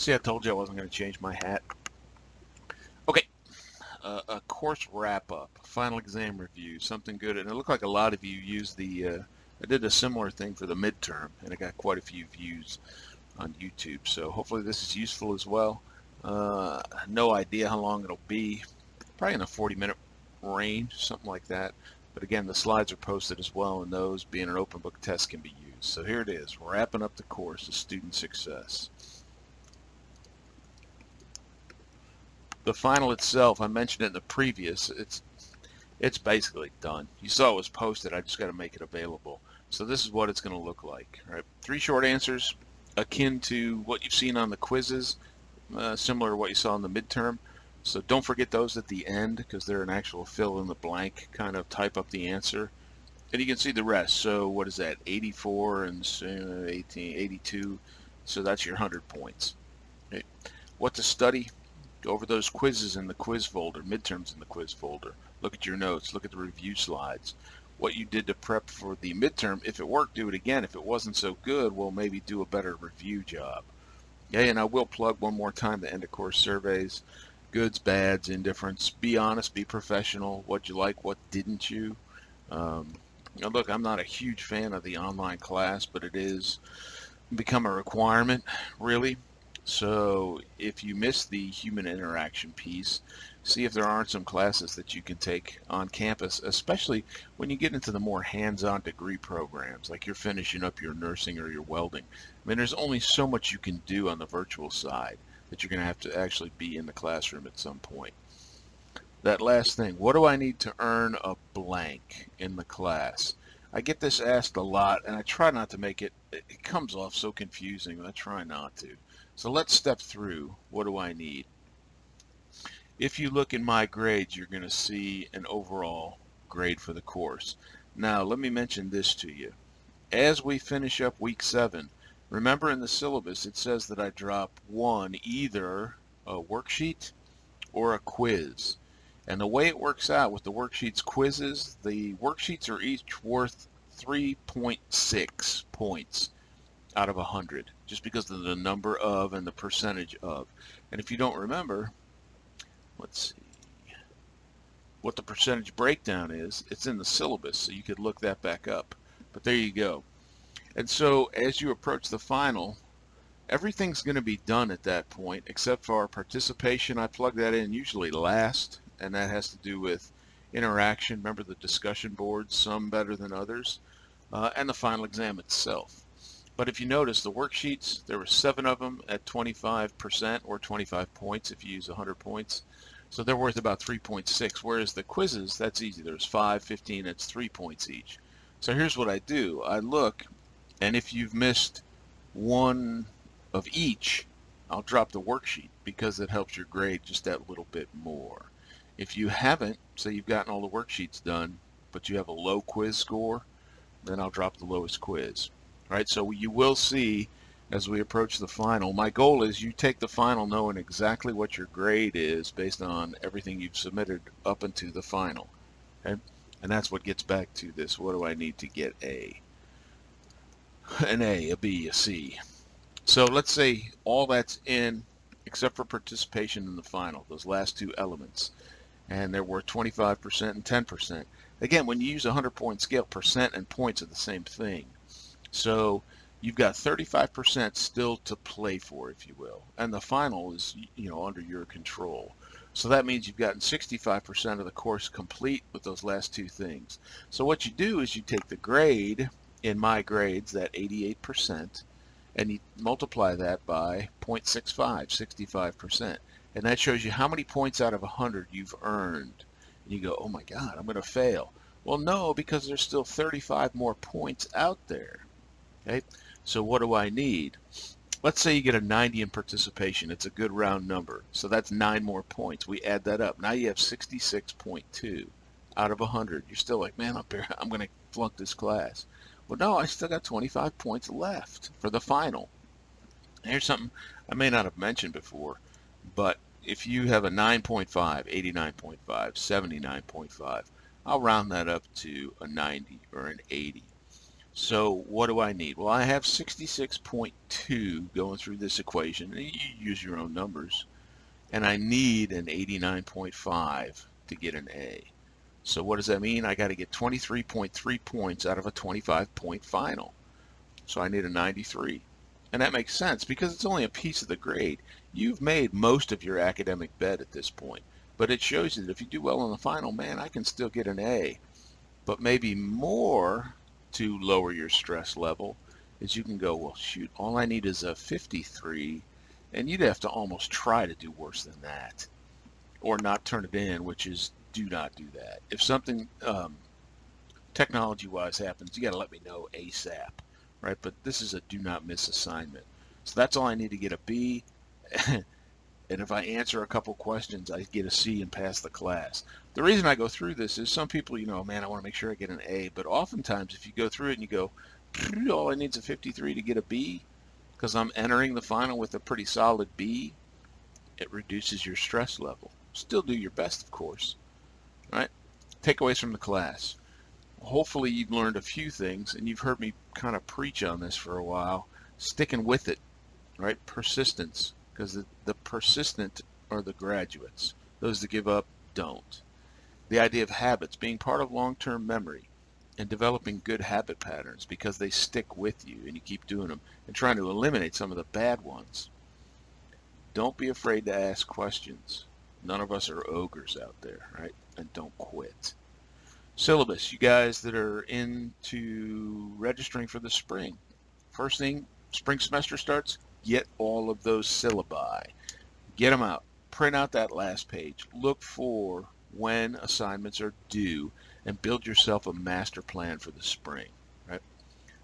See, I told you I wasn't going to change my hat. Okay, a course wrap-up, final exam review, something good. And it looked like a lot of you used I did a similar thing for the midterm, and I got quite a few views on YouTube. So hopefully this is useful as well. No idea how long it'll be. Probably in a 40-minute range, something like that. But again, the slides are posted as well, and those being an open book test can be used. So here it is. We're wrapping up the course of student success. The final itself, I mentioned it in the previous, it's basically done. You saw it was posted, I just got to make it available. So this is what it's going to look like. All right, 3 short answers, akin to what you've seen on the quizzes, similar to what you saw in the midterm. So don't forget those at the end, because they're an actual fill in the blank, kind of type up the answer. And you can see the rest. So what is that, 84 and 18, 82. So that's your 100 points. Okay. What to study? Go over those quizzes in the quiz folder, midterms in the quiz folder. Look at your notes, look at the review slides. What you did to prep for the midterm, if it worked, do it again. If it wasn't so good, well, maybe do a better review job. Yeah, and I will plug one more time the end of course surveys. Goods, bads, indifference. Be honest, be professional. What'd you like, what didn't you? Now look, I'm not a huge fan of the online class, but it is become a requirement, really. So if you miss the human interaction piece, see if there aren't some classes that you can take on campus, especially when you get into the more hands-on degree programs, like you're finishing up your nursing or your welding. I mean, there's only so much you can do on the virtual side that you're going to have to actually be in the classroom at some point. That last thing, what do I need to earn a blank in the class? I get this asked a lot, and I try not to make it comes off so confusing, but I try not to. So let's step through, what do I need? If you look in my grades, you're going to see an overall grade for the course. Now, let me mention this to you. As we finish up week 7, remember in the syllabus it says that I drop either a worksheet or a quiz. And the way it works out with the worksheets quizzes, the worksheets are each worth 3.6 points out of 100, just because of the number of and the percentage of. And if you don't remember, let's see what the percentage breakdown is. It's in the syllabus, so you could look that back up. But there you go. And so as you approach the final, everything's going to be done at that point except for our participation. I plug that in usually last, and that has to do with interaction. Remember the discussion boards, some better than others, and the final exam itself. But if you notice the worksheets, there were 7 of them at 25% or 25 points if you use 100 points. So they're worth about 3.6, whereas the quizzes, that's easy. There's 5, 15, that's 3 points each. So here's what I do. I look, and if you've missed one of each, I'll drop the worksheet because it helps your grade just that little bit more. If you haven't, say you've gotten all the worksheets done, but you have a low quiz score, then I'll drop the lowest quiz. All right, so you will see as we approach the final. My goal is you take the final knowing exactly what your grade is based on everything you've submitted up into the final. Okay? And that's what gets back to this. What do I need to get A? An A, a B, a C. So let's say all that's in except for participation in the final, those last 2 elements. And there were 25% and 10%. Again, when you use a 100-point scale, percent and points are the same thing. So you've got 35% still to play for, if you will. And the final is, under your control. So that means you've gotten 65% of the course complete with those last 2 things. So what you do is you take the grade, in my grades, that 88%, and you multiply that by 0.65, 65%. And that shows you how many points out of 100 you've earned. And you go, oh my God, I'm going to fail. Well, no, because there's still 35 more points out there. Okay, so what do I need? Let's say you get a 90 in participation. It's a good round number. So that's 9 more points. We add that up. Now you have 66.2 out of 100. You're still like, man, I'm going to flunk this class. Well, no, I still got 25 points left for the final. Here's something I may not have mentioned before, but if you have a 9.5, 89.5, 79.5, I'll round that up to a 90 or an 80. So what do I need? Well, I have 66.2 going through this equation. You use your own numbers. And I need an 89.5 to get an A. So what does that mean? I got to get 23.3 points out of a 25-point final. So I need a 93. And that makes sense because it's only a piece of the grade. You've made most of your academic bed at this point. But it shows you that if you do well in the final, man, I can still get an A. But maybe more to lower your stress level is you can go, well, shoot, all I need is a 53, and you'd have to almost try to do worse than that, or not turn it in, which is do not do that. If something technology-wise happens, you got to let me know ASAP, right? But this is a do not miss assignment. So that's all I need to get a B. And if I answer a couple questions, I get a C and pass the class. The reason I go through this is some people, man, I want to make sure I get an A. But oftentimes, if you go through it and you go, all I need is a 53 to get a B, because I'm entering the final with a pretty solid B, it reduces your stress level. Still do your best, of course. Right? Takeaways from the class. Hopefully you've learned a few things, and you've heard me kind of preach on this for a while. Sticking with it, right? Persistence. Because the persistent are the graduates. Those that give up don't. The idea of habits, being part of long-term memory and developing good habit patterns because they stick with you and you keep doing them, and trying to eliminate some of the bad ones. Don't be afraid to ask questions. None of us are ogres out there, right? And don't quit. Syllabus, you guys that are into registering for the spring. First thing, spring semester starts, get all of those syllabi. Get them out. Print out that last page. Look for when assignments are due and build yourself a master plan for the spring. Right?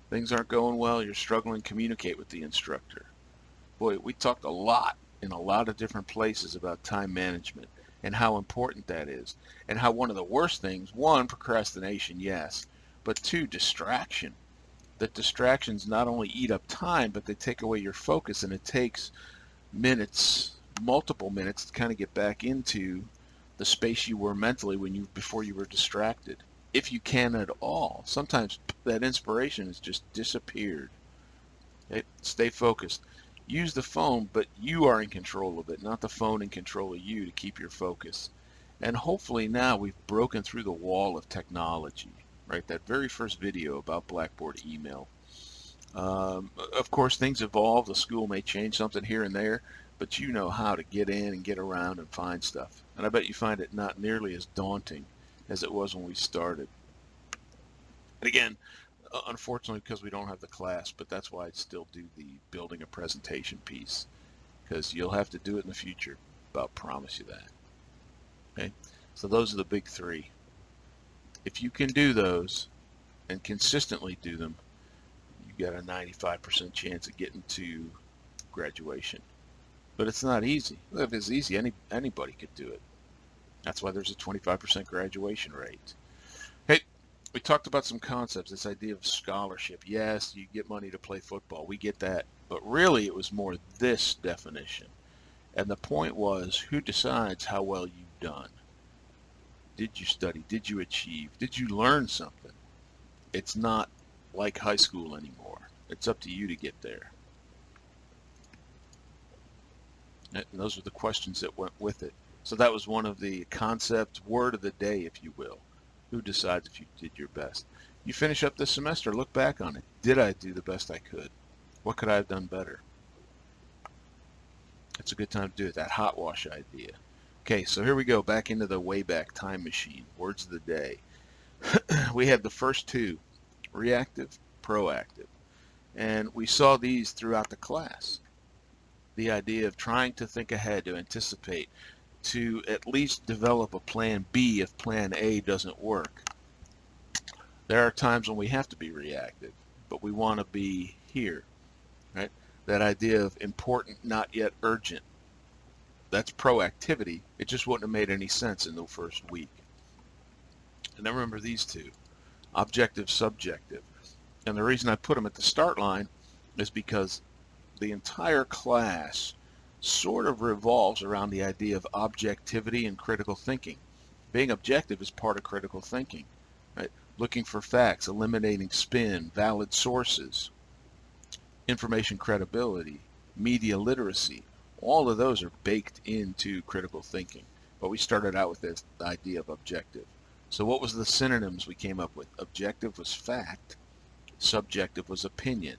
Things aren't going well, you're struggling, communicate with the instructor. Boy, we talked a lot in a lot of different places about time management and how important that is, and how one of the worst things, one, procrastination, yes, but two, distraction. That distractions not only eat up time, but they take away your focus, and it takes minutes, multiple minutes, to kind of get back into the space you were mentally before you were distracted. If you can at all. Sometimes that inspiration has just disappeared. Okay? Stay focused. Use the phone, but you are in control of it, not the phone in control of you, to keep your focus. And hopefully now we've broken through the wall of technology. Right, that very first video about Blackboard email. Of course, things evolve. The school may change something here and there, but you know how to get in and get around and find stuff. And I bet you find it not nearly as daunting as it was when we started. And again, unfortunately, because we don't have the class, but that's why I still do the building a presentation piece, because you'll have to do it in the future. I'll promise you that. Okay, so those are the big three. If you can do those and consistently do them, you got a 95% chance of getting to graduation. But it's not easy. If it's easy, anybody could do it. That's why there's a 25% graduation rate. Hey, we talked about some concepts, this idea of scholarship. Yes, you get money to play football. We get that. But really, it was more this definition. And the point was, who decides how well you've done? Did you study? Did you achieve? Did you learn something? It's not like high school anymore. It's up to you to get there. And those were the questions that went with it. So that was one of the concept word of the day, if you will. Who decides if you did your best? You finish up this semester, look back on it. Did I do the best I could? What could I have done better? It's a good time to do it, that hot wash idea. Okay, so here we go, back into the Wayback Time Machine. Words of the day. We had the first two, reactive, proactive. And we saw these throughout the class. The idea of trying to think ahead, to anticipate, to at least develop a plan B if plan A doesn't work. There are times when we have to be reactive, but we want to be here, right? That idea of important, not yet urgent. That's proactivity. It just wouldn't have made any sense in the first week. And then remember these two, objective, subjective. And the reason I put them at the start line is because the entire class sort of revolves around the idea of objectivity and critical thinking. Being objective is part of critical thinking, right? looking for facts, eliminating spin, valid sources, information credibility, media literacy. All of those are baked into critical thinking. But we started out with this idea of objective. So what was the synonyms we came up with? Objective was fact, subjective was opinion.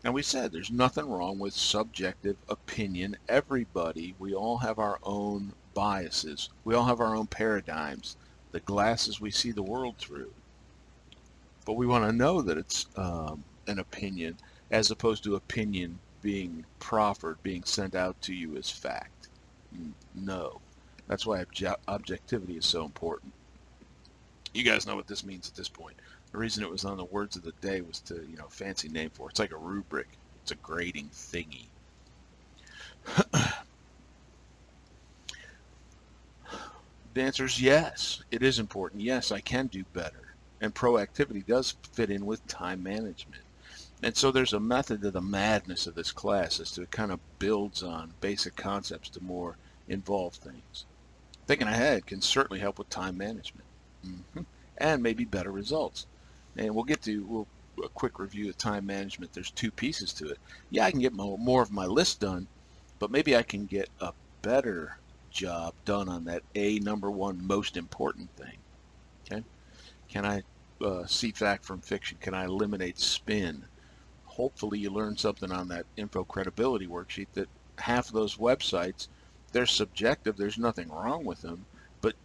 And we said there's nothing wrong with subjective opinion. Everybody, we all have our own biases. We all have our own paradigms, the glasses we see the world through. But we want to know that it's an opinion as opposed to opinion being proffered, being sent out to you as fact. No. That's why objectivity is so important. You guys know what this means at this point. The reason it was on the words of the day was to, fancy name for it. It's like a rubric. It's a grading thingy. The answer is yes. It is important. Yes, I can do better. And proactivity does fit in with time management. And so there's a method to the madness of this class as to it kind of builds on basic concepts to more involved things. Thinking ahead can certainly help with time management. And maybe better results. And we'll get to a quick review of time management. There's two pieces to it. Yeah, I can get more of my list done, but maybe I can get a better job done on that number one most important thing. Okay? Can I see fact from fiction? Can I eliminate spin? Hopefully you learned something on that info credibility worksheet that half of those websites, they're subjective. There's nothing wrong with them, but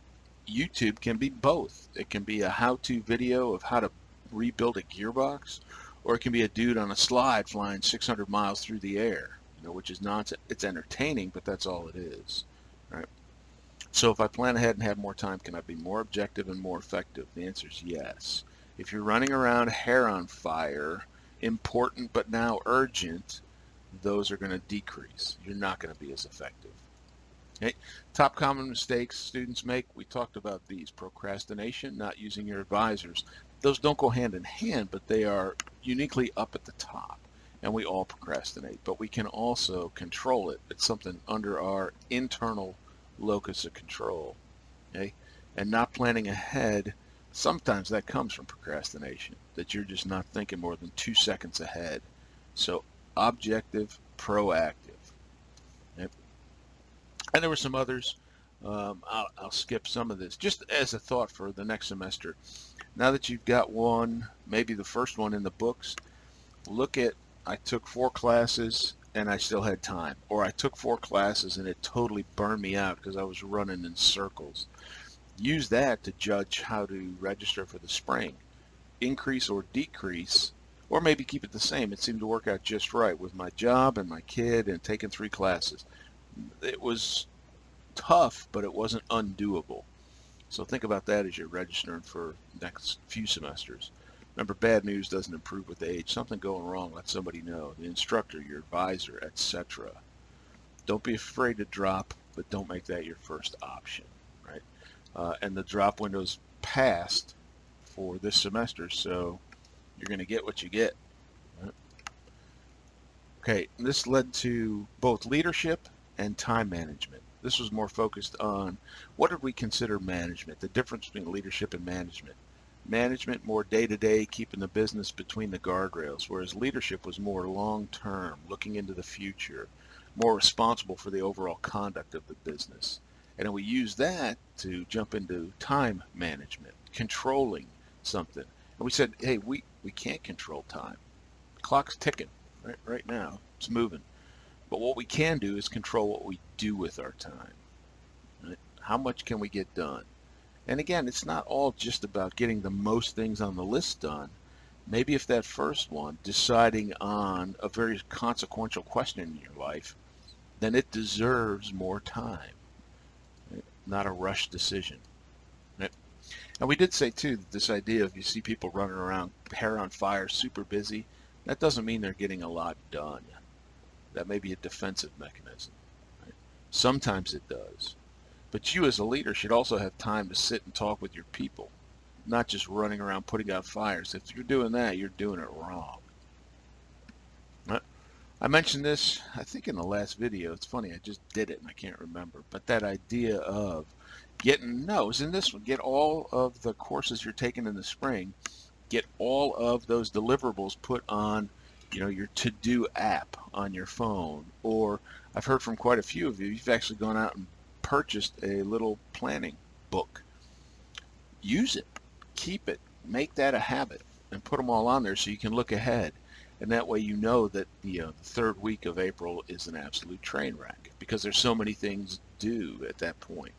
YouTube can be both. It can be a how-to video of how to rebuild a gearbox, or it can be a dude on a slide flying 600 miles through the air, which is nonsense. It's entertaining, but that's all it is. Right? So if I plan ahead and have more time, can I be more objective and more effective? The answer is yes. If you're running around hair on fire, important but now urgent, those are going to decrease. You're not going to be as effective. Okay. Top common mistakes students make, we talked about these. Procrastination, not using your advisors. Those don't go hand in hand, but they are uniquely up at the top. And we all procrastinate, but we can also control it. It's something under our internal locus of control. Okay? And not planning ahead, sometimes that comes from procrastination, that you're just not thinking more than 2 seconds ahead. So objective, proactive. Okay? And there were some others. I'll skip some of this just as a thought for the next semester. Now that you've got one, maybe the first one in the books, look at, I took 4 classes and I still had time. Or I took 4 classes and it totally burned me out because I was running in circles. Use that to judge how to register for the spring. Increase or decrease, or maybe keep it the same. It seemed to work out just right with my job and my kid and taking 3 classes. It was tough, but it wasn't undoable. So think about that as you're registering for next few semesters. Remember, bad news doesn't improve with age. Something going wrong, let somebody know. The instructor, your advisor, etc. Don't be afraid to drop, but don't make that your first option, right? And the drop window's passed for this semester, so you're going to get what you get. Right? Okay, this led to both leadership and time management. This was more focused on what did we consider management, the difference between leadership and management. Management, more day-to-day, keeping the business between the guardrails, whereas leadership was more long-term, looking into the future, more responsible for the overall conduct of the business. And then we use that to jump into time management, controlling something. And we said, hey, we can't control time. The clock's ticking right now. It's moving. But what we can do is control what we do with our time. Right? How much can we get done? And again, it's not all just about getting the most things on the list done. Maybe if that first one, deciding on a very consequential question in your life, then it deserves more time. Right? Not a rushed decision. Right? And we did say too, that this idea of you see people running around hair on fire, super busy, that doesn't mean they're getting a lot done. That may be a defensive mechanism. Right? Sometimes it does. But you as a leader should also have time to sit and talk with your people, not just running around putting out fires. If you're doing that, you're doing it wrong. Right? I mentioned this, I think in the last video. It's funny, I just did it and I can't remember. But that idea of No, it's in this one. Get all of the courses you're taking in the spring. Get all of those deliverables put on, your to-do app on your phone. Or I've heard from quite a few of you, you've actually gone out and purchased a little planning book. Use it, keep it, make that a habit, and put them all on there so you can look ahead. And that way you know that the third week of April is an absolute train wreck because there's so many things due at that point.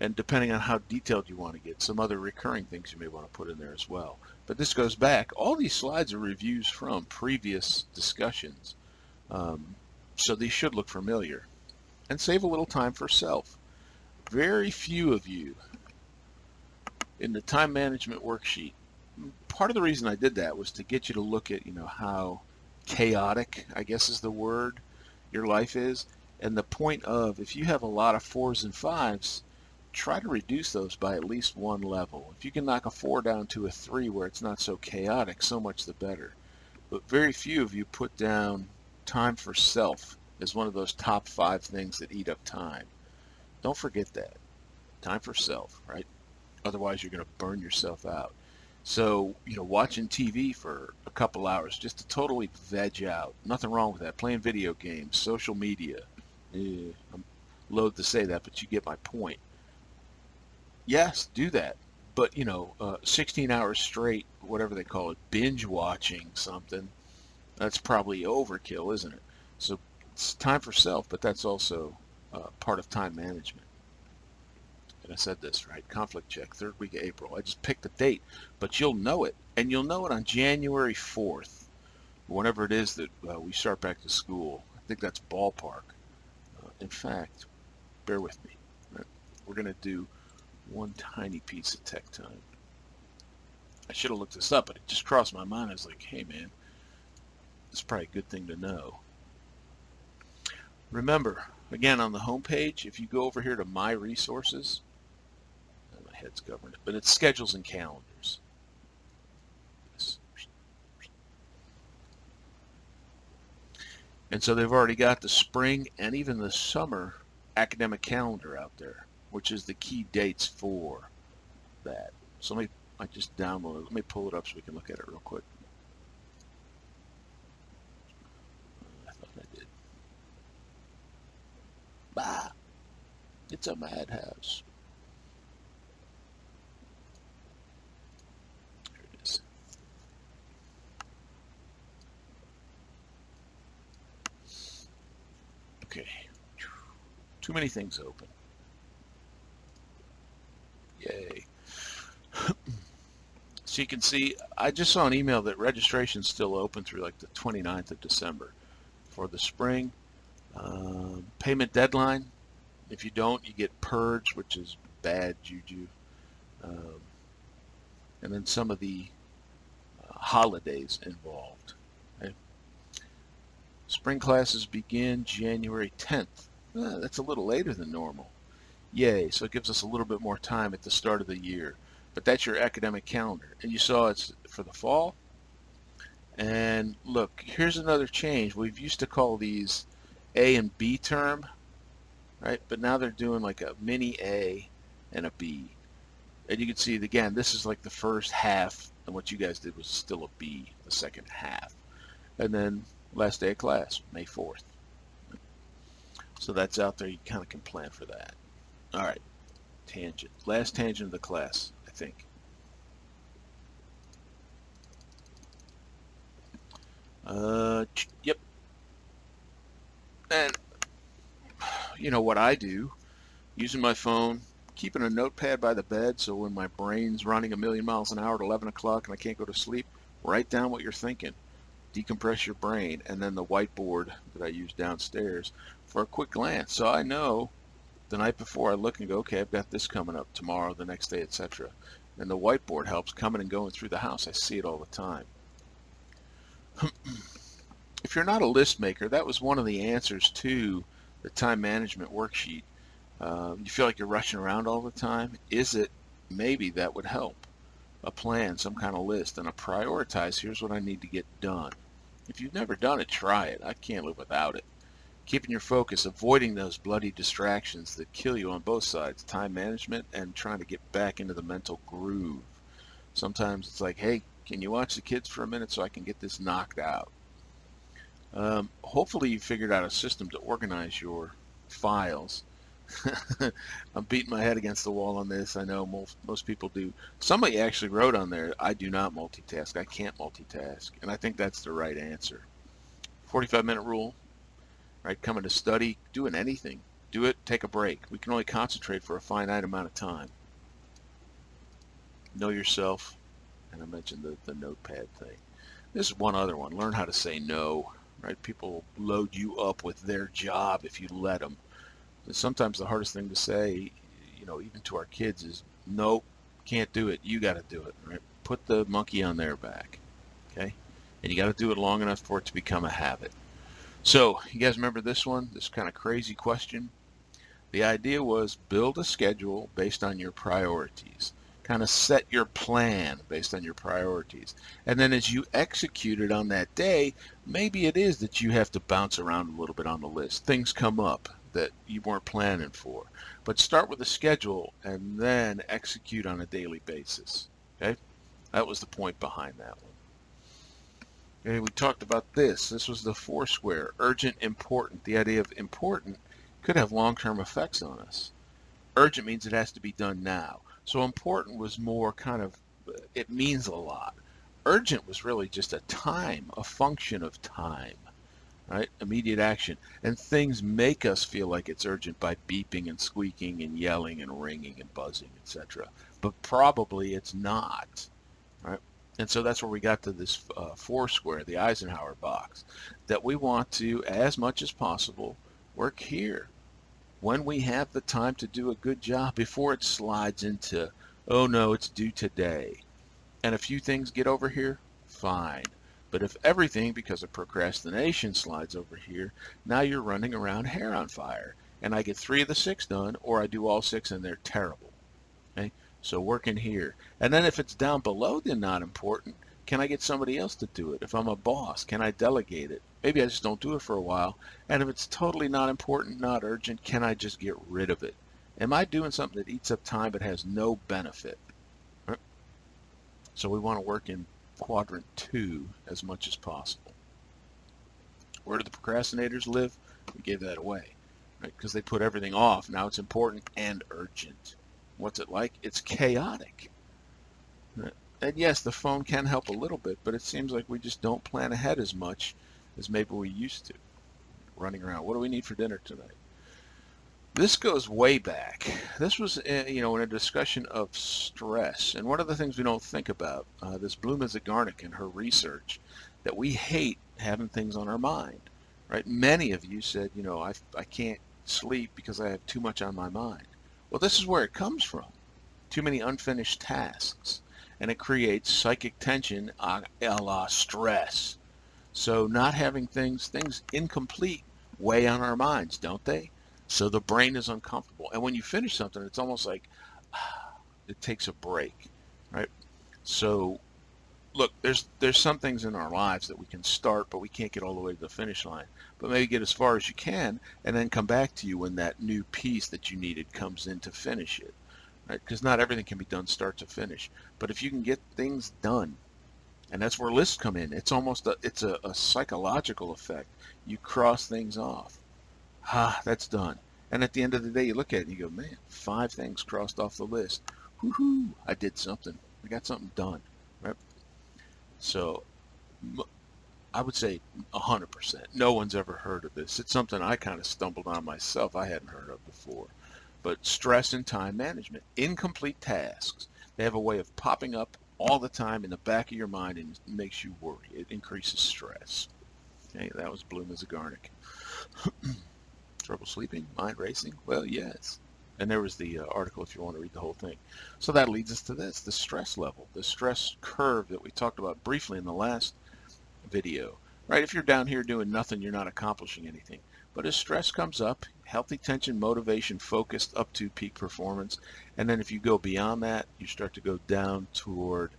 And depending on how detailed you want to get, some other recurring things you may want to put in there as well. But this goes back. All these slides are reviews from previous discussions. So these should look familiar. And save a little time for self. Very few of you in the time management worksheet. Part of the reason I did that was to get you to look at, how chaotic, I guess is the word, your life is. And the point of, if you have a lot of 4s and 5s, try to reduce those by at least one level. If you can knock a 4 down to a 3 where it's not so chaotic, so much the better. But very few of you put down time for self as one of those top 5 things that eat up time. Don't forget that. Time for self, right? Otherwise you're going to burn yourself out. So, watching TV for a couple hours just to totally veg out. Nothing wrong with that. Playing video games, social media. I'm loath to say that, but you get my point. Yes, do that. But, 16 hours straight, whatever they call it, binge watching something, that's probably overkill, isn't it? So it's time for self, but that's also part of time management. And I said this, right? Conflict check, third week of April. I just picked the date, but you'll know it. And you'll know it on January 4th, whenever it is that we start back to school. I think that's ballpark. In fact, bear with me. Right? We're going to do one tiny piece of tech time. I should have looked this up, but it just crossed my mind. I was like, hey man, it's probably a good thing to know. Remember, again, on the home page, if you go over here to My Resources, my head's covering it, but it's Schedules and Calendars. And so they've already got the spring and even the summer academic calendar out there, which is the key dates for that. So I just download it. Let me pull it up so we can look at it real quick. I thought I did. Bah! It's a madhouse. There it is. Okay. Too many things open. Yay. So you can see, I just saw an email that registration's still open through like the 29th of December for the spring. Payment deadline, if you don't, you get purged, which is bad juju. And then some of the holidays involved. Okay? Spring classes begin January 10th. That's a little later than normal. Yay, so it gives us a little bit more time at the start of the year. But that's your academic calendar. And you saw it's for the fall. And look, here's another change. We've used to call these A and B term, right? But now they're doing like a mini A and a B. And you can see, again, this is like the first half, and what you guys did was still a B, the second half. And then last day of class, May 4th. So that's out there. You kind of can plan for that. All right, tangent. Last tangent of the class, I think. Yep. And you know what I do, using my phone, keeping a notepad by the bed, so when my brain's running a million miles an hour at 11 o'clock and I can't go to sleep, write down what you're thinking. Decompress your brain. And then the whiteboard that I use downstairs for a quick glance. So I know the night before I look and go, okay, I've got this coming up tomorrow, the next day, etc. And the whiteboard helps coming and going through the house. I see it all the time. If you're not a list maker, that was one of the answers to the time management worksheet. You feel like you're rushing around all the time. Is it? Maybe that would help. A plan, some kind of list, and a prioritize. Here's what I need to get done. If you've never done it, try it. I can't live without it. Keeping your focus, avoiding those bloody distractions that kill you on both sides, time management and trying to get back into the mental groove. Sometimes it's like, hey, can you watch the kids for a minute so I can get this knocked out? Hopefully you figured out a system to organize your files. I'm beating my head against the wall on this. I know most people do. Somebody actually wrote on there, I do not multitask. I can't multitask. And I think that's the right answer. 45-minute rule, right? Coming to study, doing anything. Do it, take a break. We can only concentrate for a finite amount of time. Know yourself. And I mentioned the notepad thing. This is one other one. Learn how to say no. Right? People load you up with their job if you let them. And sometimes the hardest thing to say, even to our kids is, nope, can't do it. You got to do it. Right? Put the monkey on their back. Okay? And you got to do it long enough for it to become a habit. So, you guys remember this one? This kind of crazy question? The idea was build a schedule based on your priorities. Kind of set your plan based on your priorities. And then as you execute it on that day, maybe it is that you have to bounce around a little bit on the list. Things come up that you weren't planning for. But start with a schedule and then execute on a daily basis. Okay? That was the point behind that one. Okay, we talked about this. This was the 4 square. Urgent, important. The idea of important could have long-term effects on us. Urgent means it has to be done now. So important was more kind of, it means a lot. Urgent was really just a function of time, right? Immediate action. And things make us feel like it's urgent by beeping and squeaking and yelling and ringing and buzzing, etc. But probably it's not, right? And so that's where we got to this 4 square, the Eisenhower box, that we want to, as much as possible, work here. When we have the time to do a good job before it slides into, oh no, it's due today. And a few things get over here, fine. But if everything, because of procrastination, slides over here, now you're running around hair on fire. And I get 3 of the 6 done, or I do all 6 and they're terrible. Okay? So working here. And then if it's down below the not important, can I get somebody else to do it? If I'm a boss, can I delegate it? Maybe I just don't do it for a while. And if it's totally not important, not urgent, can I just get rid of it? Am I doing something that eats up time but has no benefit? Right? So we want to work in quadrant 2 as much as possible. Where do the procrastinators live? We gave that away, right? Because they put everything off. Now it's important and urgent. What's it like? It's chaotic. Right? And yes, the phone can help a little bit, but it seems like we just don't plan ahead as much as maybe we used to. Running around, what do we need for dinner tonight? This goes way back. This was, in a discussion of stress. And one of the things we don't think about, this Bloom is a Garnick in her research, that we hate having things on our mind, right? Many of you said, I can't sleep because I have too much on my mind. Well, this is where it comes from. Too many unfinished tasks. And it creates psychic tension a la stress. So not having things incomplete weigh on our minds, don't they? So the brain is uncomfortable. And when you finish something, it's almost like it takes a break, right? So look, there's some things in our lives that we can start, but we can't get all the way to the finish line. But maybe get as far as you can and then come back to you when that new piece that you needed comes in to finish it, right? Because not everything can be done start to finish. But if you can get things done, and that's where lists come in. It's almost a psychological effect. You cross things off. That's done. And at the end of the day, you look at it and you go, man, 5 things crossed off the list. Woohoo! I did something. I got something done. Right? So I would say 100%. No one's ever heard of this. It's something I kind of stumbled on myself. I hadn't heard of before. But stress and time management. Incomplete tasks. They have a way of popping up all the time in the back of your mind and makes you worry. It increases stress. Okay, that was Bloom as a Garnick. Trouble sleeping? Mind racing? Well, yes. And there was the article if you want to read the whole thing. So that leads us to this, the stress level, the stress curve that we talked about briefly in the last video. Right? If you're down here doing nothing, you're not accomplishing anything. But as stress comes up, healthy tension, motivation, focused up to peak performance. And then if you go beyond that, you start to go down toward,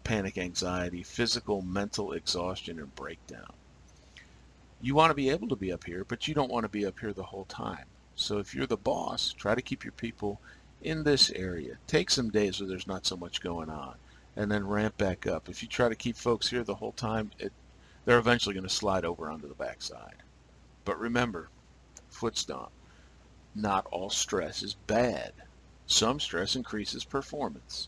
panic, anxiety, physical, mental exhaustion, and breakdown. You want to be able to be up here, but you don't want to be up here the whole time. So if you're the boss, try to keep your people in this area. Take some days where there's not so much going on, and then ramp back up. If you try to keep folks here the whole time, they're eventually going to slide over onto the backside. But remember, foot stomp, not all stress is bad. Some stress increases performance.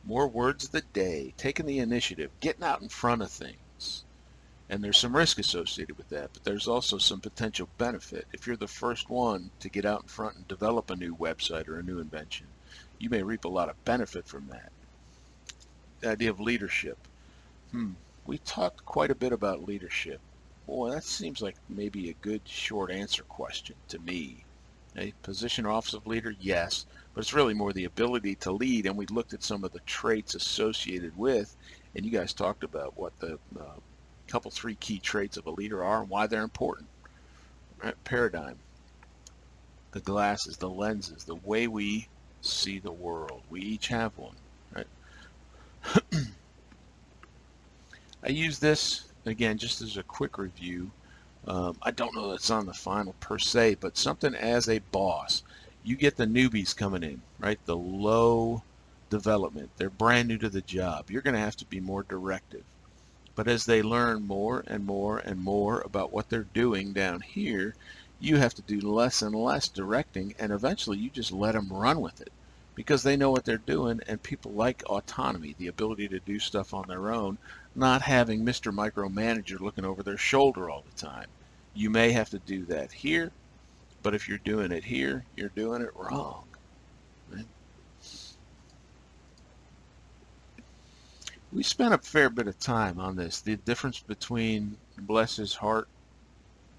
More words of the day, taking the initiative, getting out in front of things. And there's some risk associated with that, but there's also some potential benefit. If you're the first one to get out in front and develop a new website or a new invention, you may reap a lot of benefit from that. The idea of leadership. We talked quite a bit about leadership. Boy, that seems like maybe a good short answer question to me. A position or office of leader, yes, but it's really more the ability to lead, and we looked at some of the traits associated with, and you guys talked about what the couple, 3 key traits of a leader are and why they're important. Right? Paradigm, the glasses, the lenses, the way we see the world. We each have one. Right? I use this, again, just as a quick review. I don't know that it's on the final per se, but something as a boss, you get the newbies coming in, right? The low development. They're brand new to the job. You're going to have to be more directive. But as they learn more and more and more about what they're doing down here, you have to do less and less directing, and eventually you just let them run with it because they know what they're doing, and people like autonomy, the ability to do stuff on their own, not having Mr. Micromanager looking over their shoulder all the time. You may have to do that here, but if you're doing it here, you're doing it wrong. Right? We spent a fair bit of time on this, the difference between bless his heart,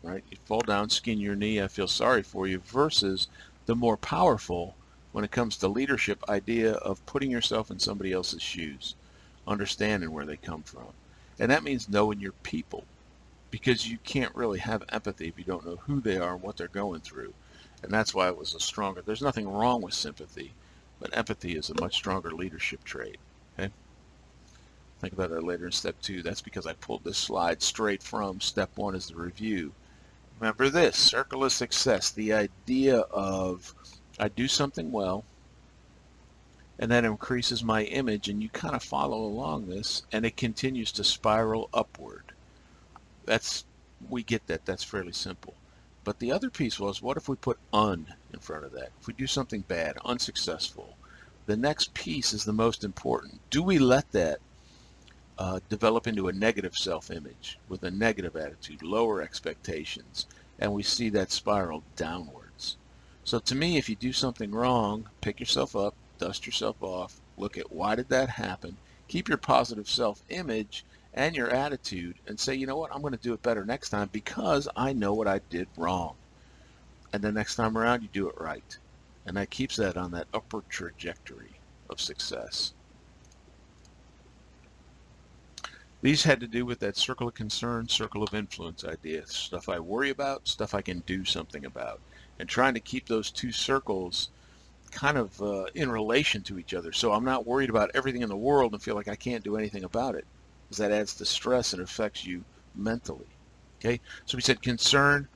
right? You fall down, skin your knee, I feel sorry for you, versus the more powerful, when it comes to leadership, idea of putting yourself in somebody else's shoes, understanding where they come from. And that means knowing your people, because you can't really have empathy if you don't know who they are and what they're going through. And that's why it was a stronger, there's nothing wrong with sympathy, but empathy is a much stronger leadership trait. Okay? Think about that later in step 2. That's because I pulled this slide straight from step 1 as the review. Remember this, circle of success, the idea of I do something well, and that increases my image, and you kind of follow along this, and it continues to spiral upward. We get that, that's fairly simple. But the other piece was, what if we put in front of that? If we do something bad, unsuccessful, the next piece is the most important. Do we let that develop into a negative self-image with a negative attitude, lower expectations, and we see that spiral downwards? So to me, if you do something wrong, pick yourself up, dust yourself off, look at why did that happen, keep your positive self-image and your attitude, and say, you know what, I'm going to do it better next time because I know what I did wrong. And the next time around, you do it right. And that keeps that on that upward trajectory of success. These had to do with that circle of concern, circle of influence idea. Stuff I worry about, stuff I can do something about. And trying to keep those two circles kind of in relation to each other. So I'm not worried about everything in the world and feel like I can't do anything about it, because that adds to stress and affects you mentally. Okay, so we said concern,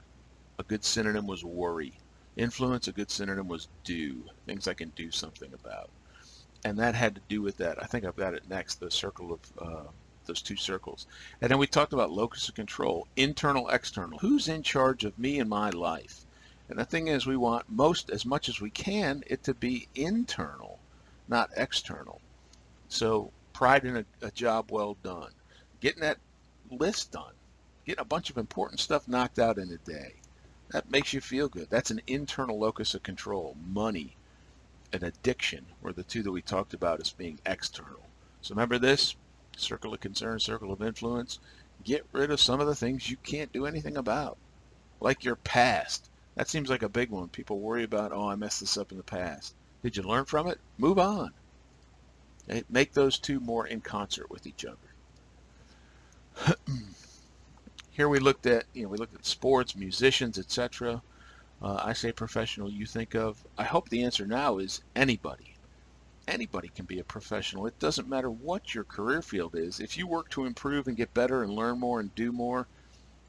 a good synonym was worry. Influence, a good synonym was do, things I can do something about. And that had to do with that. I think I've got it next, the circle of those two circles. And then we talked about locus of control, internal, external. Who's in charge of me and my life? And the thing is, we want as much as we can, it to be internal, not external. So pride in a job well done, getting that list done, getting a bunch of important stuff knocked out in a day. That makes you feel good. That's an internal locus of control. Money and addiction were the two that we talked about as being external. So remember this, circle of concern, circle of influence. Get rid of some of the things you can't do anything about, like your past. That seems like a big one. People worry about, oh, I messed this up in the past. Did you learn from it? Move on. Okay? Make those two more in concert with each other. Here we looked at, sports, musicians, etc. I say professional, you think of. I hope the answer now is anybody. Anybody can be a professional. It doesn't matter what your career field is. If you work to improve and get better and learn more and do more,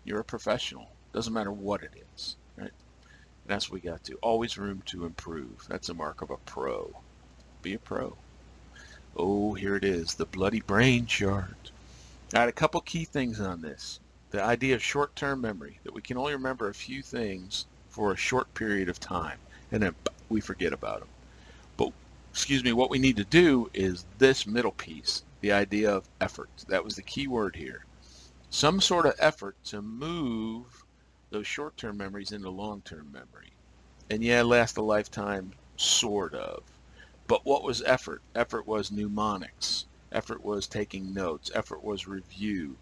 you're a professional. Doesn't matter what it is, right? And that's what we got to. Always room to improve. That's a mark of a pro. Be a pro. Oh, here it is, the bloody brain chart. I had a couple key things on this. The idea of short-term memory, that we can only remember a few things for a short period of time, and then we forget about them. But, excuse me, what we need to do is this middle piece, the idea of effort. That was the key word here. Some sort of effort to move those short-term memories into long-term memory. And yeah, last a lifetime, sort of. But what was effort? Effort was mnemonics. Effort was taking notes. Effort was review.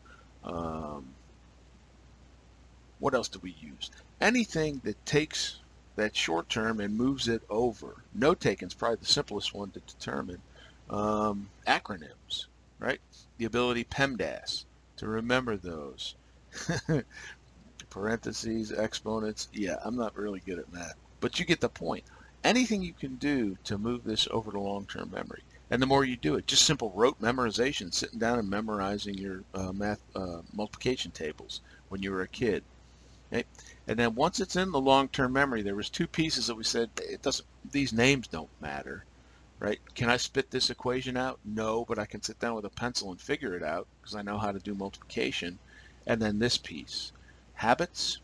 What else do we use? Anything that takes that short term and moves it over. Note taking is probably the simplest one to determine. Acronyms, right? The ability PEMDAS to remember those. Parentheses, exponents. Yeah, I'm not really good at math, but you get the point. Anything you can do to move this over to long-term memory. And the more you do it, just simple rote memorization, sitting down and memorizing your math multiplication tables when you were a kid. Okay? And then once it's in the long-term memory, there was two pieces that we said it doesn't. These names don't matter, right? Can I spit this equation out? No, but I can sit down with a pencil and figure it out because I know how to do multiplication. And then this piece, habits,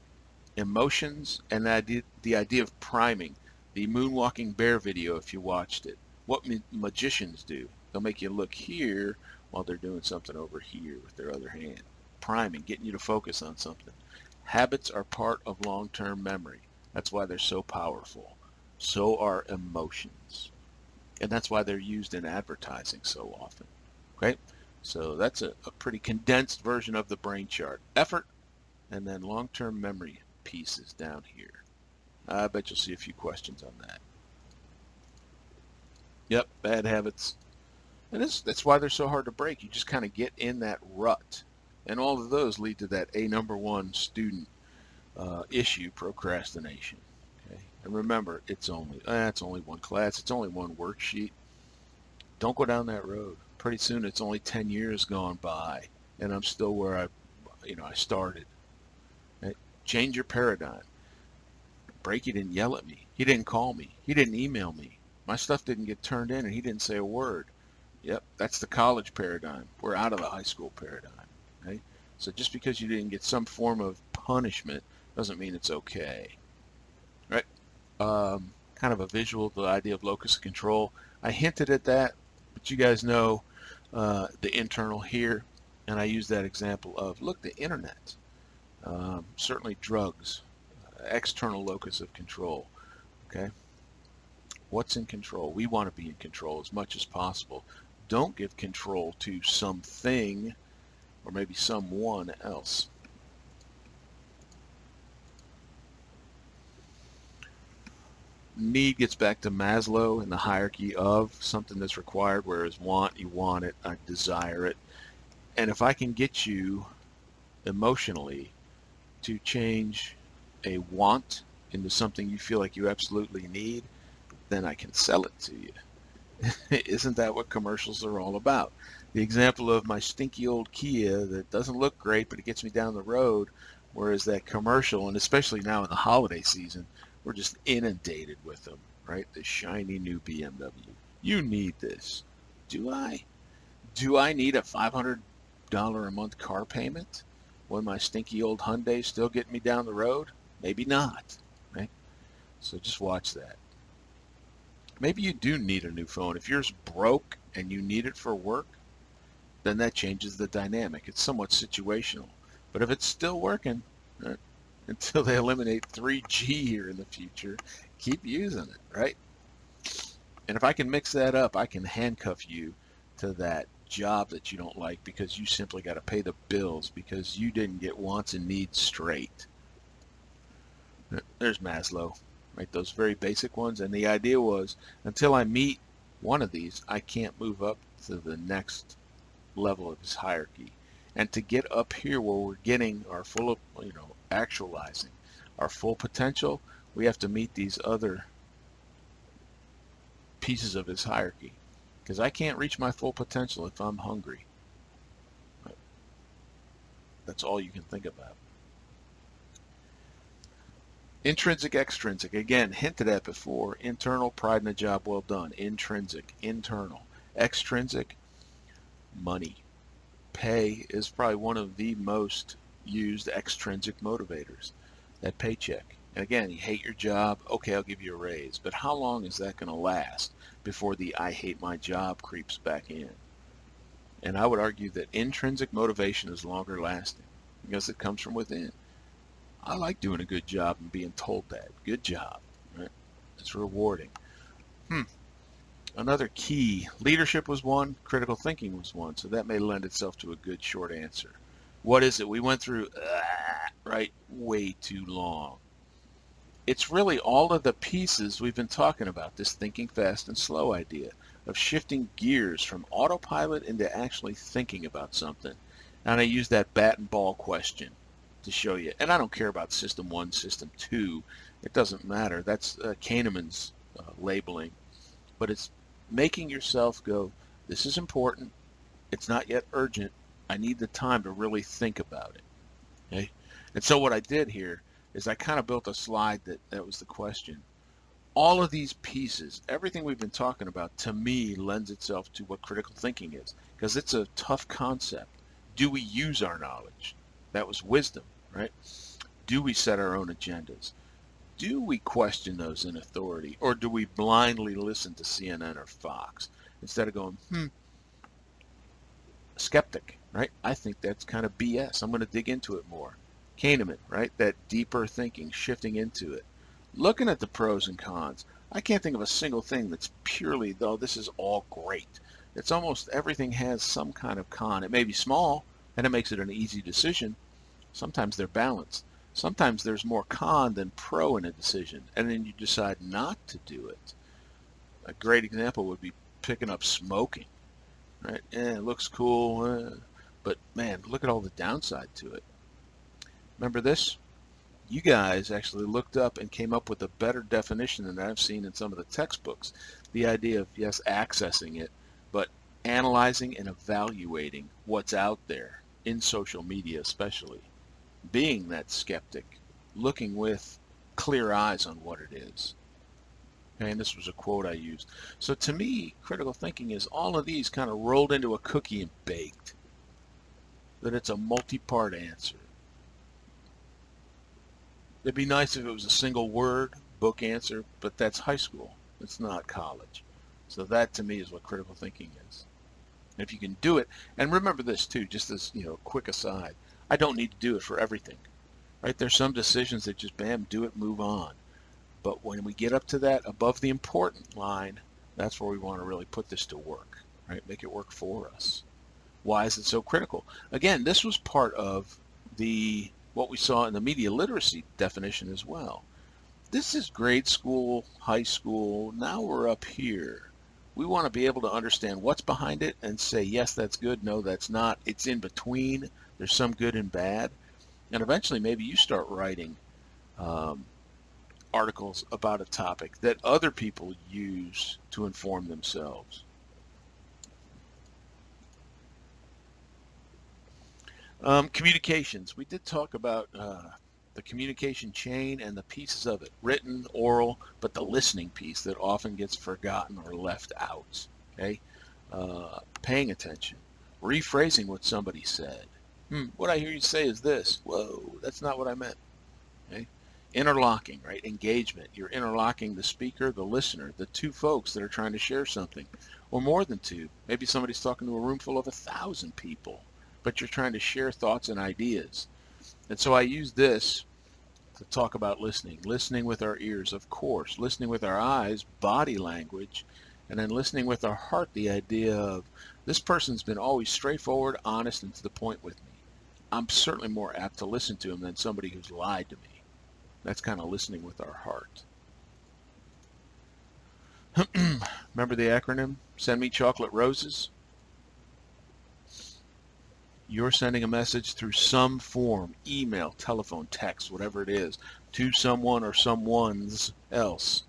emotions, and the idea of priming. The moonwalking bear video, if you watched it. What magicians do, they'll make you look here while they're doing something over here with their other hand. Priming, getting you to focus on something. Habits are part of long-term memory. That's why they're so powerful. So are emotions. And that's why they're used in advertising so often. Okay? So that's a pretty condensed version of the brain chart. Effort, and then long-term memory pieces down here. I bet you'll see a few questions on that. Yep, bad habits. And that's why they're so hard to break. You just kind of get in that rut. And all of those lead to that #1 student issue, procrastination. Okay? And remember, it's only one class. It's only one worksheet. Don't go down that road. Pretty soon it's only 10 years gone by and I'm still where I started. Okay? Change your paradigm. Brady didn't yell at me. He didn't call me. He didn't email me. My stuff didn't get turned in and he didn't say a word. Yep, that's the college paradigm. We're out of the high school paradigm. Okay? So just because you didn't get some form of punishment doesn't mean it's okay. Right? Kind of a visual, the idea of locus of control. I hinted at that, but you guys know the internal here, and I use that example of, look, the internet. Certainly drugs. External locus of control. Okay, what's in control? We want to be in control as much as possible. Don't give control to something or maybe someone else. Need gets back to Maslow and the hierarchy of something that's required, whereas want, you want it, I desire it. And if I can get you emotionally to change a want into something you feel like you absolutely need, then I can sell it to you. Isn't that what commercials are all about? The example of my stinky old Kia that doesn't look great, but it gets me down the road, whereas that commercial, and especially now in the holiday season, we're just inundated with them, right? The shiny new BMW. You need this. Do I? Do I need a $500 a month car payment when my stinky old Hyundai's still getting me down the road? Maybe not, right? So just watch that. Maybe you do need a new phone. If yours broke and you need it for work, then that changes the dynamic. It's somewhat situational. But if it's still working, until they eliminate 3G here in the future, keep using it, right? And if I can mix that up, I can handcuff you to that job that you don't like because you simply got to pay the bills because you didn't get wants and needs straight. There's Maslow, right? Those very basic ones. And the idea was, until I meet one of these, I can't move up to the next level of his hierarchy. And to get up here where we're getting our full, actualizing our full potential, we have to meet these other pieces of his hierarchy. because I can't reach my full potential if I'm hungry. That's all you can think about. Intrinsic, extrinsic. Again, hinted at before. Internal, pride in a job well done. Intrinsic, internal. Extrinsic, money. Pay is probably one of the most used extrinsic motivators. That paycheck. And again, you hate your job, okay, I'll give you a raise. But how long is that going to last before the I hate my job creeps back in? And I would argue that intrinsic motivation is longer lasting because it comes from within. I like doing a good job and being told that. Good job. Right? It's rewarding. Another key, leadership was one, critical thinking was one, so that may lend itself to a good short answer. What is it? We went through, right, way too long. It's really all of the pieces we've been talking about, this thinking fast and slow idea of shifting gears from autopilot into actually thinking about something. And I use that bat and ball question to show you. And I don't care about system 1, system 2. It doesn't matter. That's Kahneman's labeling. But it's making yourself go, this is important. It's not yet urgent. I need the time to really think about it. Okay? And so what I did here is I kind of built a slide that was the question. All of these pieces, everything we've been talking about, to me lends itself to what critical thinking is, because it's a tough concept. Do we use our knowledge? That was wisdom, right? Do we set our own agendas? Do we question those in authority, or do we blindly listen to CNN or Fox instead of going, skeptic, right? I think that's kind of BS. I'm going to dig into it more. Kahneman, right? That deeper thinking, shifting into it. Looking at the pros and cons. I can't think of a single thing that's purely, though, this is all great. It's almost everything has some kind of con. It may be small, and it makes it an easy decision. Sometimes they're balanced. Sometimes there's more con than pro in a decision, and then you decide not to do it. A great example would be picking up smoking, right? It looks cool, but man, look at all the downside to it. Remember this? You guys actually looked up and came up with a better definition than I've seen in some of the textbooks. The idea of, yes, accessing it, but analyzing and evaluating what's out there in social media especially. Being that skeptic, looking with clear eyes on what it is. Okay, and this was a quote I used. So to me, critical thinking is all of these kind of rolled into a cookie and baked. That it's a multi-part answer. It'd be nice if it was a single word book answer, but that's high school. It's not college. So that to me is what critical thinking is. And if you can do it, and remember this too, just as quick aside, I don't need to do it for everything. Right? There's some decisions that just bam, do it, move on. But when we get up to that above the important line, that's where we want to really put this to work, right? Make it work for us. Why is it so critical? Again, this was part of what we saw in the media literacy definition as well. This is grade school, high school. Now we're up here. We want to be able to understand what's behind it and say, yes, that's good. No, that's not. It's in between. There's some good and bad. And eventually maybe you start writing articles about a topic that other people use to inform themselves. Communications. We did talk about the communication chain and the pieces of it, written, oral, but the listening piece that often gets forgotten or left out. Okay, paying attention, rephrasing what somebody said. What I hear you say is this. Whoa, that's not what I meant. Okay, interlocking, right? Engagement. You're interlocking the speaker, the listener, the two folks that are trying to share something, or more than two. Maybe somebody's talking to a room full of 1,000 people, but you're trying to share thoughts and ideas. And so I use this to talk about listening with our ears, of course, listening with our eyes, body language, and then listening with our heart, the idea of this person's been always straightforward, honest, and to the point with me. I'm certainly more apt to listen to him than somebody who's lied to me. That's kind of listening with our heart. Remember the acronym? Send me chocolate roses? You're sending a message through some form, email, telephone, text, whatever it is, to someone or someone's else.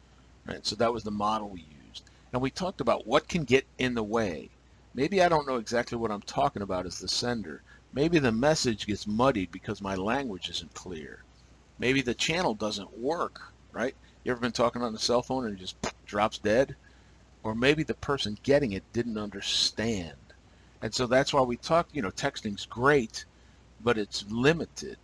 Right? So that was the model we used. And we talked about what can get in the way. Maybe I don't know exactly what I'm talking about as the sender. Maybe the message gets muddied because my language isn't clear. Maybe the channel doesn't work, right? You ever been talking on the cell phone and it just drops dead? Or maybe the person getting it didn't understand. And so that's why we talk, texting's great, but it's limited.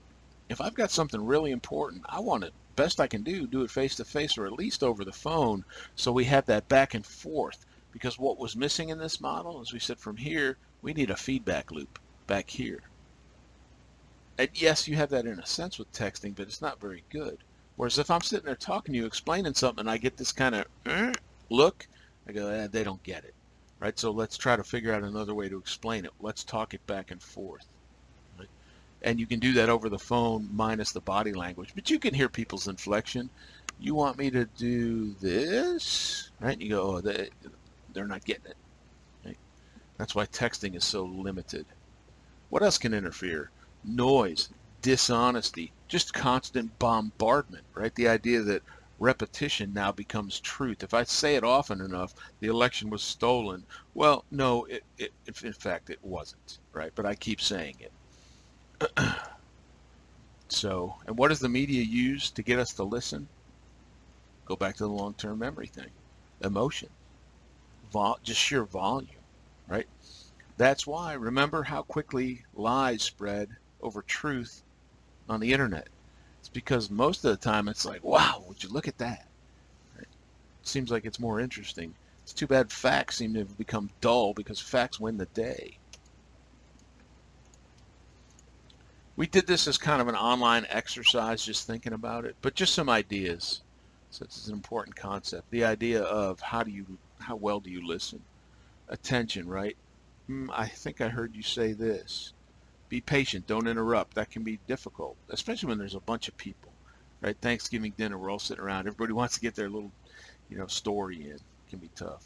If I've got something really important, I want it best I can do it face to face or at least over the phone, so we have that back and forth. Because what was missing in this model, as we said, from here, we need a feedback loop back here. And yes, you have that in a sense with texting, but it's not very good. Whereas if I'm sitting there talking to you, explaining something, and I get this kind of look, I go, they don't get it, right? So let's try to figure out another way to explain it. Let's talk it back and forth. Right? And you can do that over the phone minus the body language, but you can hear people's inflection. You want me to do this, right? And you go, oh, they're not getting it. Right? That's why texting is so limited. What else can interfere? Noise, dishonesty, just constant bombardment, right? The idea that repetition now becomes truth. If I say it often enough, the election was stolen. Well, no, in fact, it wasn't, right? But I keep saying it. So, and what does the media use to get us to listen? Go back to the long-term memory thing. Emotion, just sheer volume, right? That's why, remember how quickly lies spread over truth on the internet. It's because most of the time it's like, wow, would you look at that? Right? It seems like it's more interesting. It's too bad facts seem to have become dull because facts win the day. We did this as kind of an online exercise, just thinking about it, but just some ideas. So it's an important concept. The idea of how well do you listen? Attention, right? I think I heard you say this. Be patient, don't interrupt. That can be difficult, especially when there's a bunch of people, right? Thanksgiving dinner, we're all sitting around. Everybody wants to get their little, story in. It can be tough.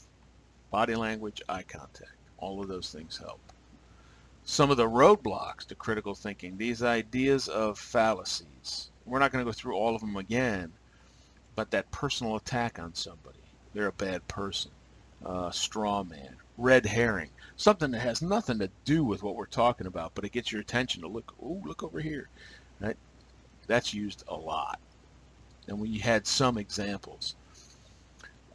Body language, eye contact, all of those things help. Some of the roadblocks to critical thinking, these ideas of fallacies. We're not going to go through all of them again, but that personal attack on somebody. They're a bad person. Straw man, red herring, something that has nothing to do with what we're talking about, but it gets your attention to look over here, right? That's used a lot. And we had some examples.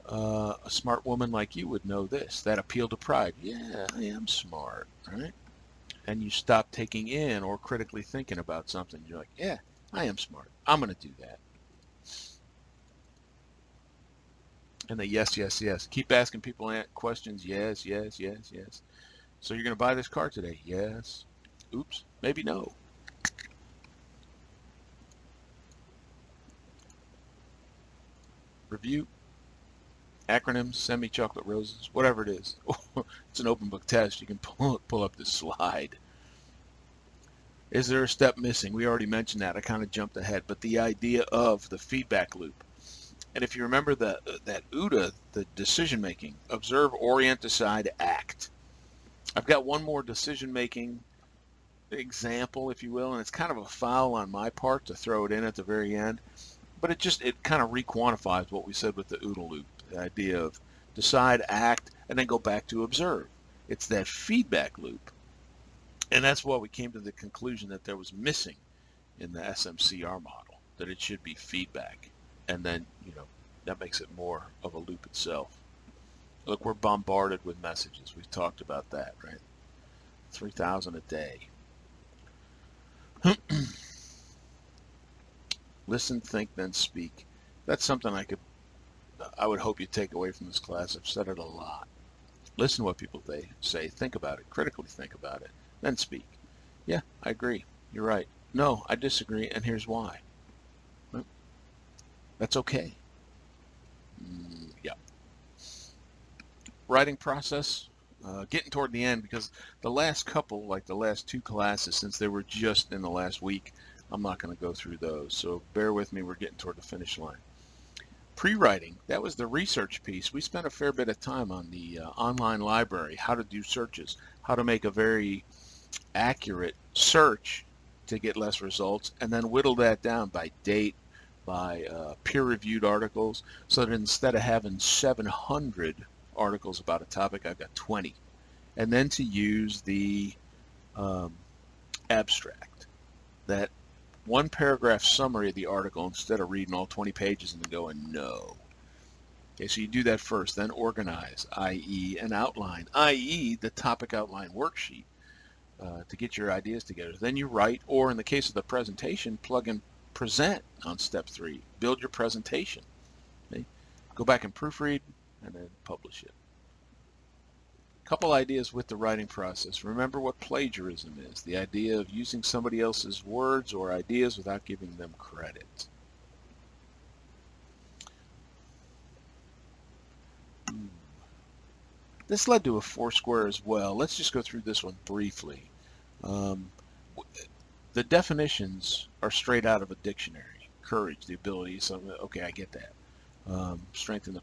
A smart woman like you would know this, that appeal to pride. Yeah, I am smart, right? And you stop taking in or critically thinking about something. You're like, yeah, I am smart. I'm going to do that. And the yes, yes, yes. Keep asking people questions. Yes, yes, yes, yes. So you're going to buy this car today? Yes. Oops. Maybe no. Review. Acronyms. Send me chocolate roses. Whatever it is. It's an open book test. You can pull up this slide. Is there a step missing? We already mentioned that. I kind of jumped ahead. But the idea of the feedback loop. And if you remember that OODA, the decision making, observe, orient, decide, act. I've got one more decision making example, if you will, and it's kind of a foul on my part to throw it in at the very end, but it kind of re-quantifies what we said with the OODA loop, the idea of decide, act, and then go back to observe. It's that feedback loop. And that's why we came to the conclusion that there was missing in the SMCR model, that it should be feedback. And then, that makes it more of a loop itself. Look, we're bombarded with messages. We've talked about that, right? 3,000 a day. Listen, think, then speak. That's something I would hope you take away from this class. I've said it a lot. Listen to what people say. Think about it. Critically think about it. Then speak. Yeah, I agree. You're right. No, I disagree, and here's why. That's okay. Yeah. Writing process, getting toward the end, because the last couple, like the last two classes, since they were just in the last week, I'm not going to go through those. So bear with me. We're getting toward the finish line. Pre-writing, that was the research piece. We spent a fair bit of time on the online library, how to do searches, how to make a very accurate search to get less results, and then whittle that down by date, by peer-reviewed articles, so that instead of having 700 articles about a topic, I've got 20. And then to use the abstract, that one paragraph summary of the article instead of reading all 20 pages and then going, no. Okay, so you do that first, then organize, i.e. an outline, i.e. the topic outline worksheet to get your ideas together. Then you write, or in the case of the presentation, plug and present on step 3. Build your presentation. Okay? Go back and proofread and then publish it. Couple ideas with the writing process. Remember what plagiarism is, the idea of using somebody else's words or ideas without giving them credit. This led to a Foursquare as well. Let's just go through this one briefly. The definitions are straight out of a dictionary. Courage, the ability, something. Okay, I get that. Strengthen the.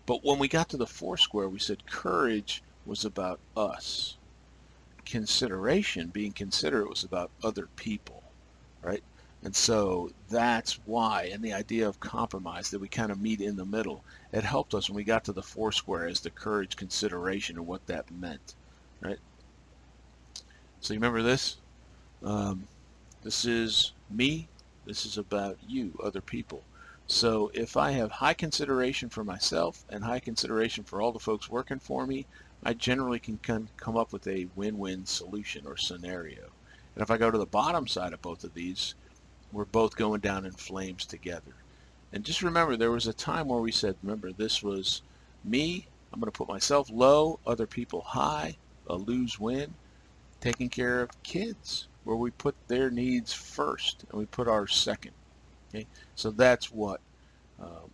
But when we got to the Foursquare, we said courage was about us. Consideration, being considerate, was about other people, right? And so that's why, and the idea of compromise, that we kind of meet in the middle, it helped us when we got to the Foursquare as the courage, consideration, and what that meant, right? So you remember this? This is me, this is about you, other people. So if I have high consideration for myself and high consideration for all the folks working for me, I generally can come up with a win-win solution or scenario. And if I go to the bottom side of both of these, we're both going down in flames together. And just remember, there was a time where we said, remember, this was me, I'm going to put myself low, other people high, a lose-win, taking care of kids, where we put their needs first and we put ours second. Okay, so that's what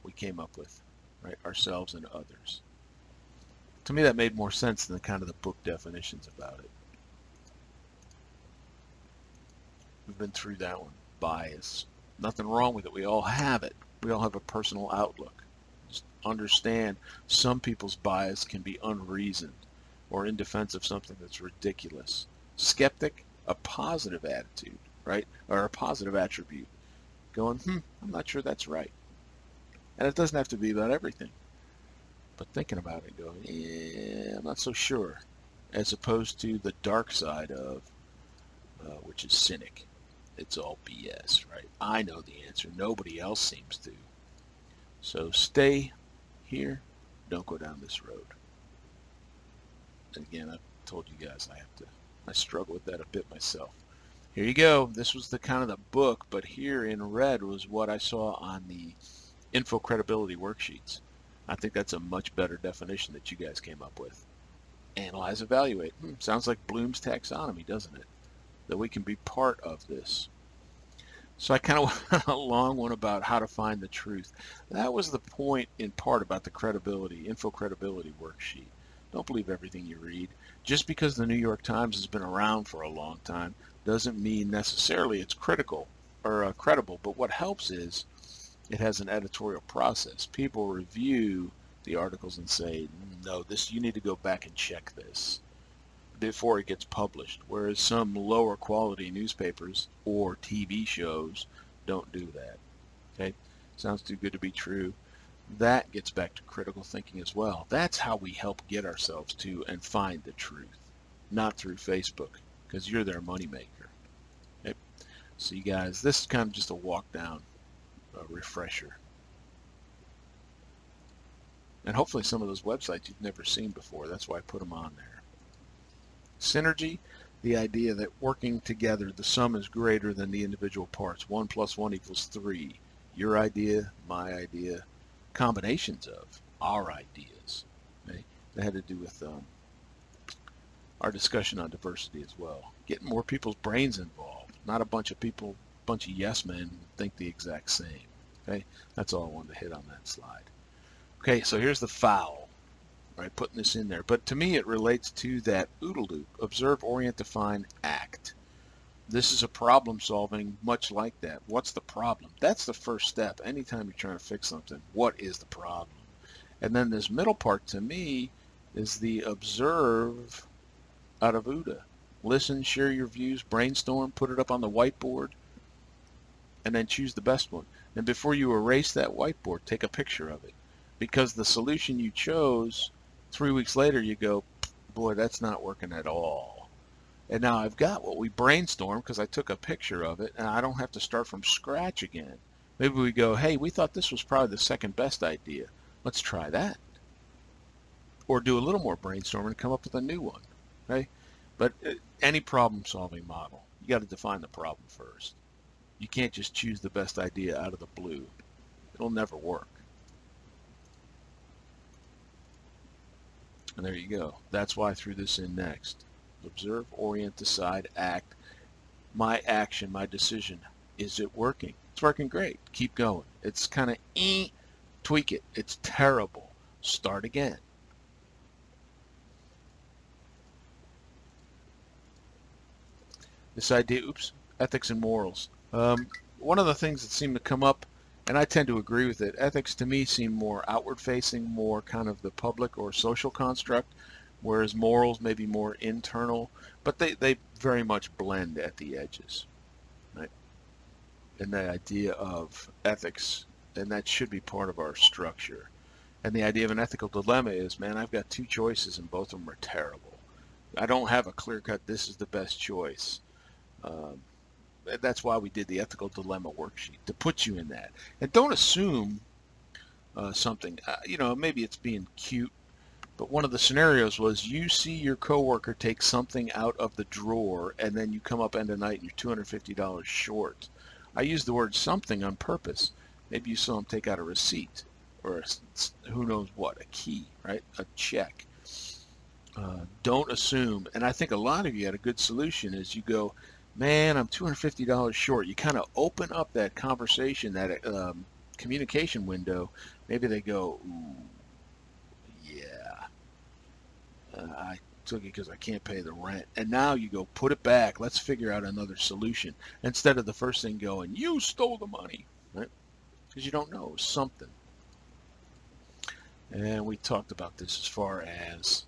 we came up with, right? Ourselves and others. To me, that made more sense than kind of the book definitions about it. We've been through that one. Bias. Nothing wrong with it. We all have it. We all have a personal outlook. Just understand some people's bias can be unreasoned or in defense of something that's ridiculous. Skeptic, a positive attitude, right? Or a positive attribute. Going, I'm not sure that's right. And it doesn't have to be about everything. But thinking about it, going, yeah, I'm not so sure. As opposed to the dark side of, which is cynic. It's all BS, right? I know the answer. Nobody else seems to. So stay here. Don't go down this road. And again, I've told you guys I struggle with that a bit myself. Here you go. This was the kind of the book, but here in red was what I saw on the info credibility worksheets. I think that's a much better definition that you guys came up with. Analyze, evaluate. Sounds like Bloom's taxonomy, doesn't it? That we can be part of this. So I kind of went a long one about how to find the truth. That was the point in part about the credibility, info credibility worksheet. Don't believe everything you read. Just because the New York Times has been around for a long time doesn't mean necessarily it's critical or credible, but what helps is it has an editorial process. People review the articles and say, no, this, you need to go back and check this before it gets published, whereas some lower quality newspapers or TV shows don't do that. Okay, sounds too good to be true. That gets back to critical thinking as well. That's how we help get ourselves to and find the truth, not through Facebook, because you're their moneymaker. Okay? So you guys, this is kind of just a walk down, a refresher. And hopefully some of those websites you've never seen before. That's why I put them on there. Synergy, the idea that working together, the sum is greater than the individual parts. 1 + 1 = 3. Your idea, my idea, combinations of our ideas. Okay? That had to do with our discussion on diversity as well. Getting more people's brains involved, not a bunch of people, bunch of yes men think the exact same. Okay, that's all I wanted to hit on that slide. Okay, so here's the foul. Right, putting this in there, but to me it relates to that OODA loop: observe, orient, define, act. This is a problem solving much like that. What's the problem? That's the first step. Anytime you're trying to fix something, what is the problem? And then this middle part to me is the observe out of OODA. Listen, share your views, brainstorm, put it up on the whiteboard, and then choose the best one. And before you erase that whiteboard, take a picture of it, because the solution you chose 3 weeks later, you go, boy, that's not working at all. And now I've got what we brainstormed because I took a picture of it, and I don't have to start from scratch again. Maybe we go, hey, we thought this was probably the second best idea. Let's try that. Or do a little more brainstorming and come up with a new one. Okay? But any problem-solving model, you got to define the problem first. You can't just choose the best idea out of the blue. It'll never work. And there you go. That's why I threw this in next. Observe, orient, decide, act. My action, my decision. Is it working? It's working great. Keep going. It's kind of tweak it. It's terrible. Start again. This idea, ethics and morals. One of the things that seem to come up, and I tend to agree with it, ethics to me seem more outward facing, more kind of the public or social construct, whereas morals may be more internal, but they very much blend at the edges, right? And the idea of ethics, and that should be part of our structure. And the idea of an ethical dilemma is, man, I've got two choices and both of them are terrible. I don't have a clear-cut, this is the best choice. That's why we did the ethical dilemma worksheet, to put you in that. And don't assume something, maybe it's being cute, but one of the scenarios was you see your coworker take something out of the drawer and then you come up end of night and you're $250 short. I use the word something on purpose. Maybe you saw him take out a receipt or who knows what, a key, right? A check. Don't assume, and I think a lot of you had a good solution is you go, man, I'm $250 short. You kind of open up that conversation, that communication window. Maybe they go, ooh, yeah, I took it because I can't pay the rent. And now you go, put it back. Let's figure out another solution. Instead of the first thing going, you stole the money, right? Because you don't know, it was something. And we talked about this as far as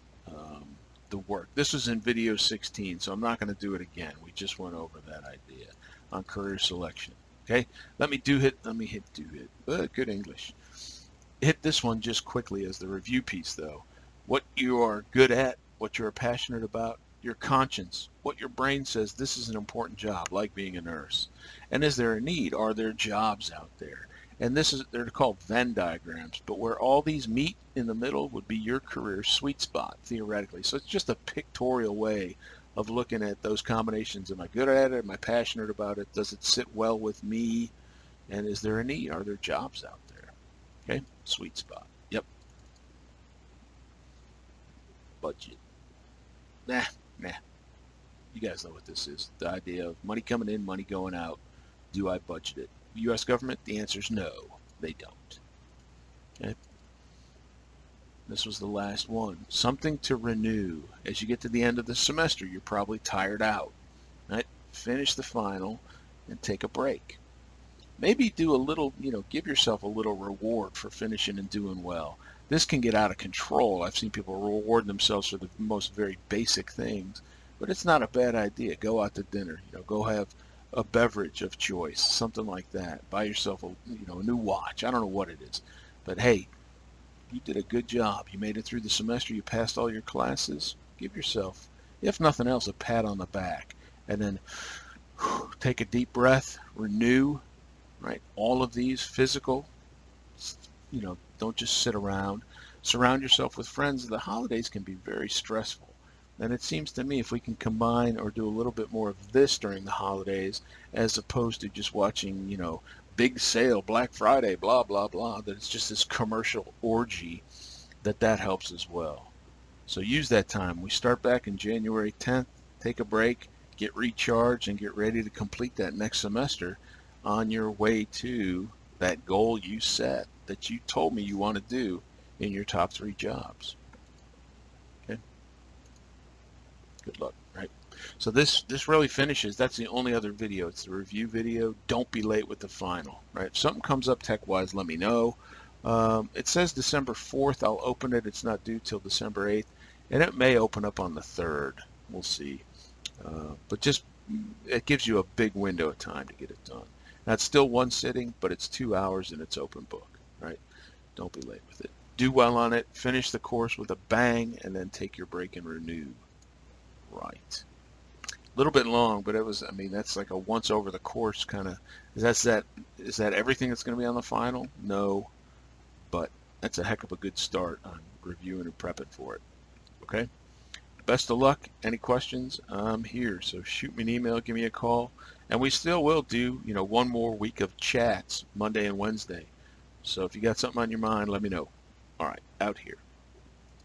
the work. This was in video 16, so I'm not going to do it again. We just went over that idea on career selection. Okay, let me hit good English. Hit this one just quickly as the review piece though. What you are good at, what you're passionate about, your conscience, what your brain says this is an important job, like being a nurse. And is there a need? Are there jobs out there? And they're called Venn diagrams, but where all these meet in the middle would be your career sweet spot, theoretically. So it's just a pictorial way of looking at those combinations. Am I good at it? Am I passionate about it? Does it sit well with me? And is there a need? Are there jobs out there? Okay, sweet spot. Yep. Budget. Nah. You guys know what this is. The idea of money coming in, money going out. Do I budget it? U.S. government, the answer is no, they don't. Okay. This was the last one. Something to renew. As you get to the end of the semester, you're probably tired out. Right? Finish the final and take a break. Maybe do a little, give yourself a little reward for finishing and doing well. This can get out of control. I've seen people reward themselves for the most very basic things, but it's not a bad idea. Go out to dinner, go have a beverage of choice, something like that. Buy yourself a new watch. I don't know what it is, but hey, you did a good job. You made it through the semester. You passed all your classes. Give yourself, if nothing else, a pat on the back, and then take a deep breath, renew, right? All of these physical, don't just sit around. Surround yourself with friends. The holidays can be very stressful. And it seems to me if we can combine or do a little bit more of this during the holidays as opposed to just watching, big sale, Black Friday, blah, blah, blah, that it's just this commercial orgy, that helps as well. So use that time. We start back in January 10th, take a break, get recharged, and get ready to complete that next semester on your way to that goal you set that you told me you want to do in your top 3 jobs. Okay. Good luck, right? So this really finishes. That's the only other video. It's the review video. Don't be late with the final, right? If something comes up tech-wise, let me know. It says December 4th. I'll open it. It's not due till December 8th, and it may open up on the 3rd. We'll see. But just it gives you a big window of time to get it done. Now, it's still one sitting, but it's 2 hours and it's open book, right? Don't be late with it. do well on it, finish the course with a bang, and then take your break and renew. Right. A little bit long, but it was, I mean, that's like a once over the course kind of, is that everything that's going to be on the final? No, but that's a heck of a good start on reviewing and prepping for it. Okay. Best of luck. Any questions? I'm here. So shoot me an email, give me a call. And we still will do, one more week of chats, Monday and Wednesday. So if you got something on your mind, let me know. All right, out here.